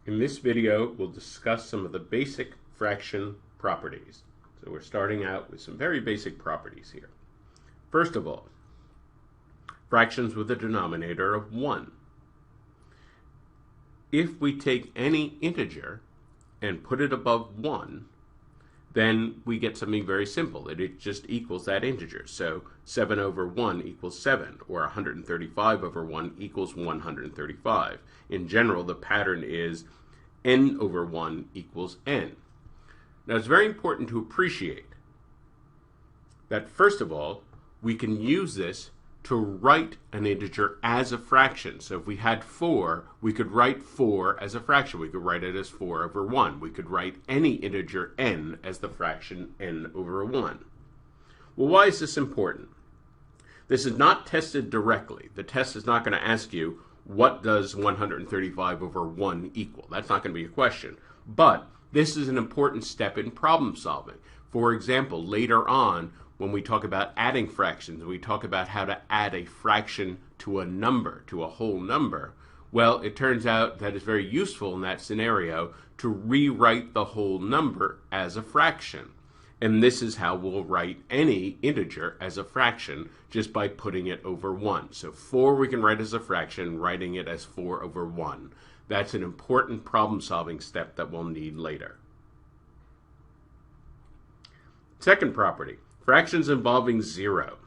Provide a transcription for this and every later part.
In this video, we'll discuss some of the basic fraction properties. So we're starting out with some very basic properties here. First of all, fractions with a denominator of 1. If we take any integer and put it above 1, then we get something very simple. It just equals that integer. So 7 over 1 equals 7, or 135 over 1 equals 135. In general, the pattern is n over 1 equals n. Now, it's very important to appreciate that, first of all, we can use this to write an integer as a fraction. So if we had 4, we could write 4 as a fraction. We could write it as 4 over 1. We could write any integer n as the fraction n over 1. Well, why is this important? This is not tested directly. The test is not going to ask you, what does 135 over 1 equal? That's not going to be a question. But this is an important step in problem solving. For example, later on, when we talk about adding fractions, we talk about how to add a fraction to a number, to a whole number. Well, it turns out that it's very useful in that scenario to rewrite the whole number as a fraction. And this is how we'll write any integer as a fraction, just by putting it over 1. So 4 we can write as a fraction, writing it as 4 over 1. That's an important problem-solving step that we'll need later. Second property, fractions involving 0.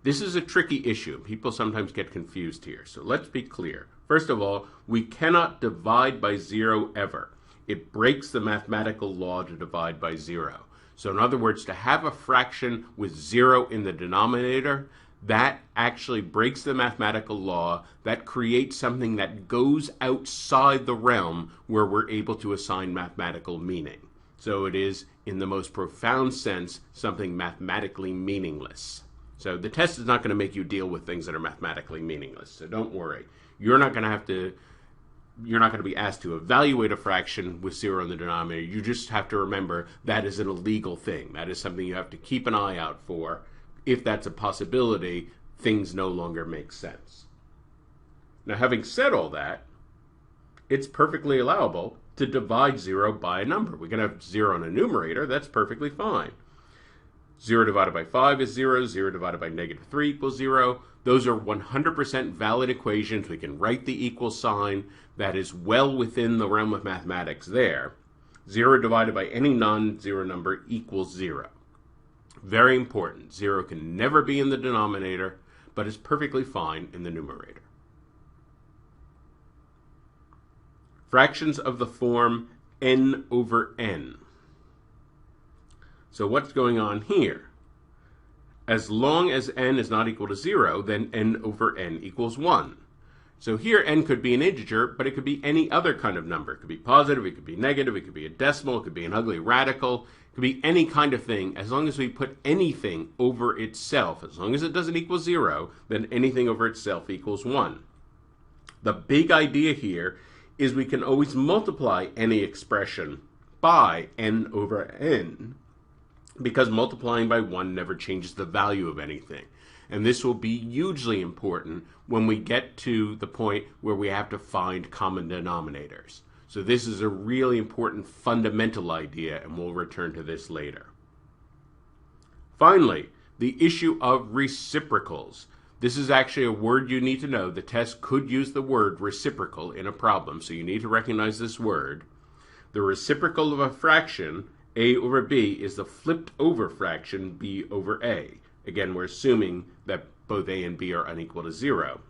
This is a tricky issue. People sometimes get confused here. So let's be clear. First of all, we cannot divide by 0 ever. It breaks the mathematical law to divide by 0. So in other words, to have a fraction with 0 in the denominator, that actually breaks the mathematical law. That creates something that goes outside the realm where we're able to assign mathematical meaning. So it is, in the most profound sense, something mathematically meaningless. So the test is not going to make you deal with things that are mathematically meaningless. So don't worry. You're not going to be asked to evaluate a fraction with 0 in the denominator. You just have to remember that is an illegal thing. That is something you have to keep an eye out for. If that's a possibility, things no longer make sense. Now, having said all that, it's perfectly allowable to divide 0 by a number. We can have 0 in a numerator. That's perfectly fine. 0 divided by 5 is 0. 0 divided by negative 3 equals 0. Those are 100% valid equations. We can write the equal sign. That is well within the realm of mathematics there. 0 divided by any non-zero number equals 0. Very important. 0 can never be in the denominator, but is perfectly fine in the numerator. Fractions of the form n over n. So what's going on here? As long as n is not equal to 0, then n over n equals 1. So here n could be an integer, but it could be any other kind of number. It could be positive, it could be negative, it could be a decimal, it could be an ugly radical. It could be any kind of thing. As long as we put anything over itself, as long as it doesn't equal 0, then anything over itself equals 1. The big idea here is we can always multiply any expression by n over n, because multiplying by 1 never changes the value of anything. And this will be hugely important when we get to the point where we have to find common denominators. So this is a really important fundamental idea, and we'll return to this later. Finally, the issue of reciprocals. This is actually a word you need to know. The test could use the word reciprocal in a problem, so you need to recognize this word. The reciprocal of a fraction, a over b, is the flipped over fraction b over a. Again, we're assuming that both a and b are unequal to 0.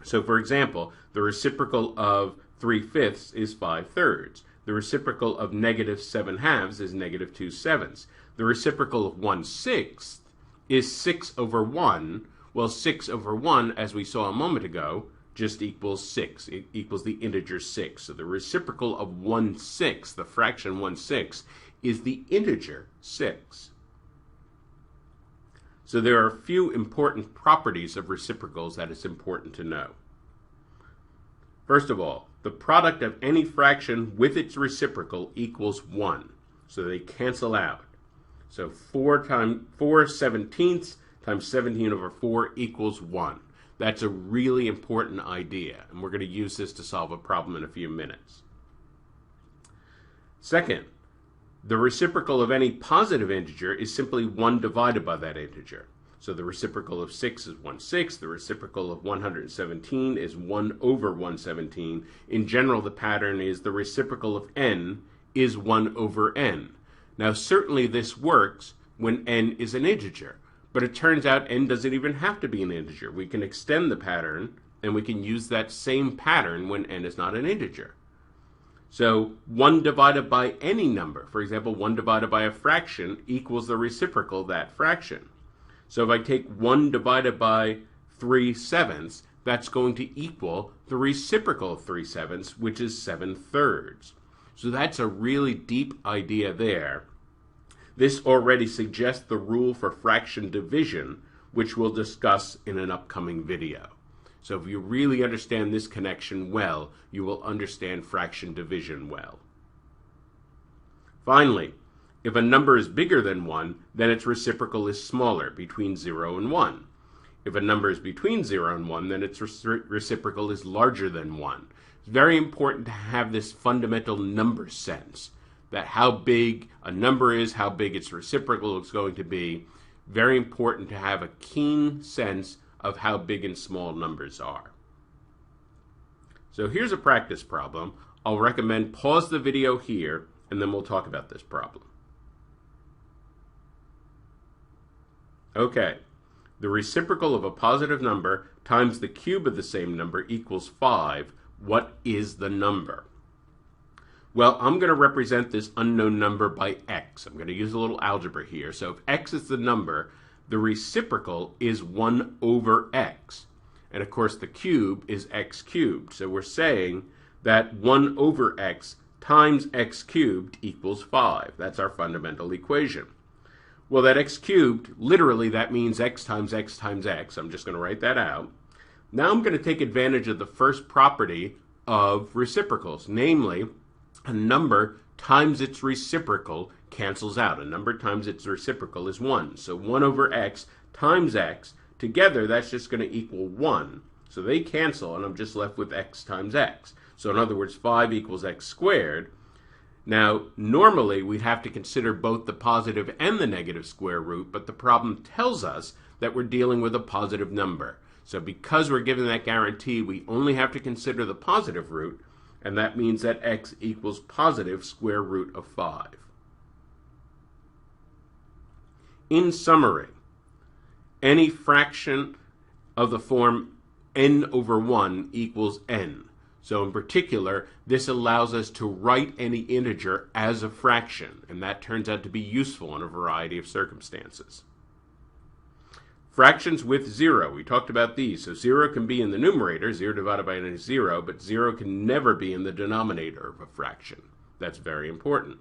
So for example, the reciprocal of 3/5 is 5/3. The reciprocal of negative 7/2 is negative 2/7. The reciprocal of 1/6 is 6 over 1. Well, 6 over 1, as we saw a moment ago, just equals 6. It equals the integer 6. So the reciprocal of 1/6, the fraction 1/6, is the integer 6. So there are a few important properties of reciprocals that it's important to know. First of all, the product of any fraction with its reciprocal equals 1. So they cancel out. So 4 17ths times 17 over 4 equals 1. That's a really important idea, and we're going to use this to solve a problem in a few minutes. Second, the reciprocal of any positive integer is simply 1 divided by that integer. So the reciprocal of 6 is 1/6. The reciprocal of 117 is 1 over 117. In general, the pattern is the reciprocal of n is 1 over n. Now, certainly this works when n is an integer, but it turns out n doesn't even have to be an integer. We can extend the pattern, and we can use that same pattern when n is not an integer. So 1 divided by any number, for example, 1 divided by a fraction equals the reciprocal of that fraction. So if I take 1 divided by 3/7, that's going to equal the reciprocal of 3/7, which is 7/3. So that's a really deep idea there. This already suggests the rule for fraction division, which we'll discuss in an upcoming video. So if you really understand this connection well, you will understand fraction division well. Finally, if a number is bigger than 1, then its reciprocal is smaller, between 0 and 1. If a number is between 0 and 1, then its reciprocal is larger than 1. It's very important to have this fundamental number sense, that how big a number is, how big its reciprocal is going to be. Very important to have a keen sense of how big and small numbers are. So here's a practice problem. I'll recommend pause the video here, and then we'll talk about this problem. Okay, the reciprocal of a positive number times the cube of the same number equals 5. What is the number? Well, I'm going to represent this unknown number by x. I'm going to use a little algebra here. So if x is the number, the reciprocal is 1 over x. And of course, the cube is x cubed. So we're saying that 1 over x times x cubed equals 5. That's our fundamental equation. Well, that x cubed, literally that means x times x times x. I'm just going to write that out. Now I'm going to take advantage of the first property of reciprocals, namely, a number times its reciprocal cancels out. A number times its reciprocal is 1. So 1 over x times x, together that's just going to equal 1. So they cancel, and I'm just left with x times x. So in other words, 5 equals x squared. Now, normally we'd have to consider both the positive and the negative square root, but the problem tells us that we're dealing with a positive number. So because we're given that guarantee, we only have to consider the positive root, and that means that x equals positive square root of 5. In summary, any fraction of the form n over 1 equals n. So in particular, this allows us to write any integer as a fraction, and that turns out to be useful in a variety of circumstances. Fractions with 0, we talked about these. So 0 can be in the numerator, 0 divided by n is 0, but 0 can never be in the denominator of a fraction. That's very important.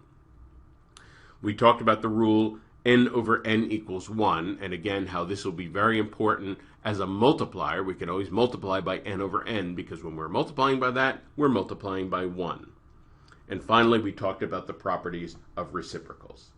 We talked about the rule n over n equals 1, and again how this will be very important as a multiplier. We can always multiply by n over n, because when we're multiplying by that, we're multiplying by 1. And finally, we talked about the properties of reciprocals.